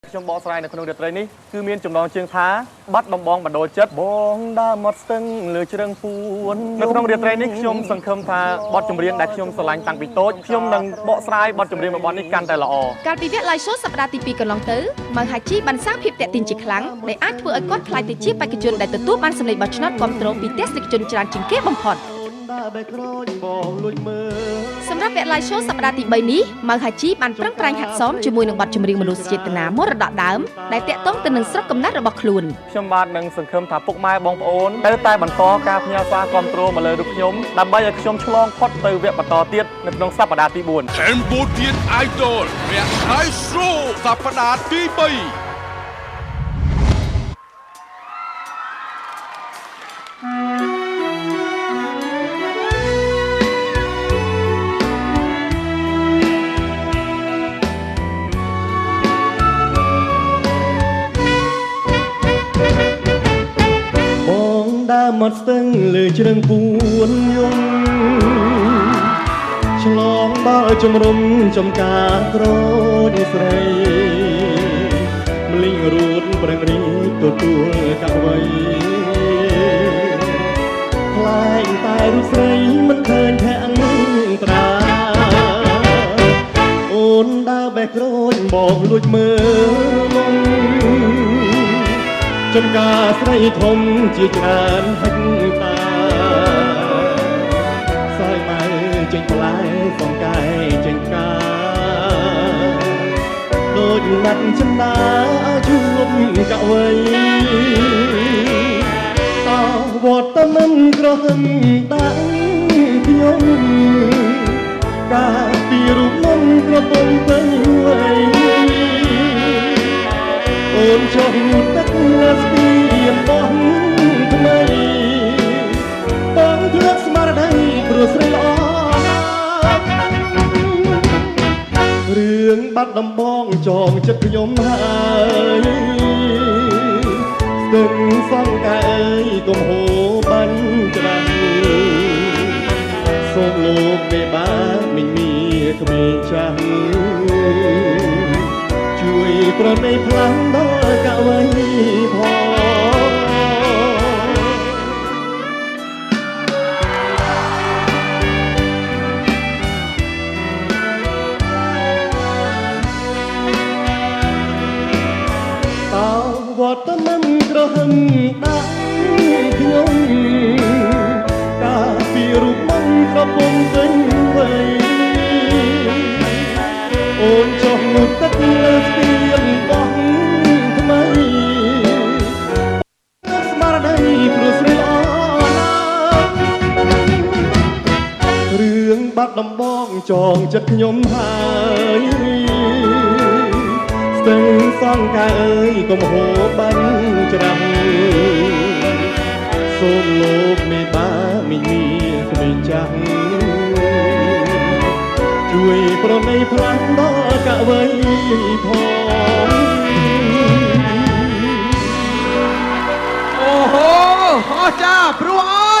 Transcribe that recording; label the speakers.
Speaker 1: ខ្ញុំបកស្រាយនៅក្នុងរាត្រីនេះគឺមានចំណងជើងថាបាត់ដំបងបណ្ដោចិត្តបងដើរមកស្ទឹងលើជ្រឹងពួននៅក្នុងរាត្រីនេះខ្ញុំសង្ឃឹមថាបទចម្រៀងដែលខ្ញុំស្រឡាញ់តាំងពីតូចខ្ញុំនឹងបកស្រាយបទចម្រៀងរបស់នេះកាន់តែល្អ
Speaker 2: កាលពីវគ្គ live show សប្តាហ៍ទី 2 កន្លងទៅម៉ៅហាជីបានសាងភាពតាក់ទាញជាខ្លាំងដែលអាចធ្វើឲ្យគាត់ក្លាយទៅជាបេក្ខជនដែលទទួលបានសម្លេងបោះឆ្នោតគាំទ្រពីទស្សនិកជនច្រើនជាងគេបំផុតសម្រាប់វគ្គ live show សប្តាហ៍ទី 3 នេះម៉ៅហាជីបានប្រឹងប្រែងហាត់សមជាមួយនឹងបទចម្រៀងមនុស្សចេតនាមរតកដើមដែលតាក់ទងទៅនឹងស្រុកកំណើតរបស់ខ្លួន
Speaker 1: ខ្ញុំបាទនឹងសង្ឃឹមថាពុកម៉ែបងប្អូនត្រូវតែបន្តការផ្ញើសារគាំទ្រមកលើរូបខ្ញុំដើម្បីឲ្យខ្ញុំឆ្លងផុតទៅវគ្គបន្តទៀតនៅក្នុងសប្តាហ៍ទី4
Speaker 3: Cambodian Idol វគ្គ live show សប្តាហ៍ទី3
Speaker 4: មកស្ទឹងលើជ្រឹងពួនយំឆ្លងដល់ជំរុំចំការក្រញស្រីមលិញរួតប្រឹងរីកទទួលកវ័យខ្លាញ់តែរូបស្រីមិនឃើញធាក់ត្រាអូនដើរបេះក្រូចបងលួចមើលលំចំការស្រីធំជាច្រើនហិចតាសើយម៉ៅចេញផ្លែសង្កែចេញកាដូចណាត់ចិនដាជួបកវ័យតវត្តមិនក្រហមដាក់ខ្ញុំការពីរូបមិនក្រពុំពេញវ័យអូនចុះទឹកលើស្ពានបងថ្មីបងធ្លាក់ស្មារតីព្រោះស្រីល្អរឿងបាត់ដំបងចងចិត្តខ្ញុំហើយស្ទឹងសង្កែអើយកុំហូរបាញ់ច្រាំងសូមលោកមេបាមិញមានក្មេងចាស់ជួយប្រណីផ្លាំងដល់កវ័យផងតើវត្តមិនក្រហមដាក់ខ្ញុំការពីរូបមិនក្រពុំពេញវ័យអូនចុះមុតទឹកលើស្ពានបោះថ្មីស្មារតីព្រោះស្រីល្អណាស់រឿងបាត់ដំបងចងចិត្តខ្ញុំហើយស្ទឹងសង្កែអើយកុំហូរបាញ់ច្រាំងសូមលោកមេបាមិញមានក្មេងចាស់ជួយប្រណីផ្លាំងដល់កវ័យផង
Speaker 5: អូហូអស្ចារ្យព្រោះអើយ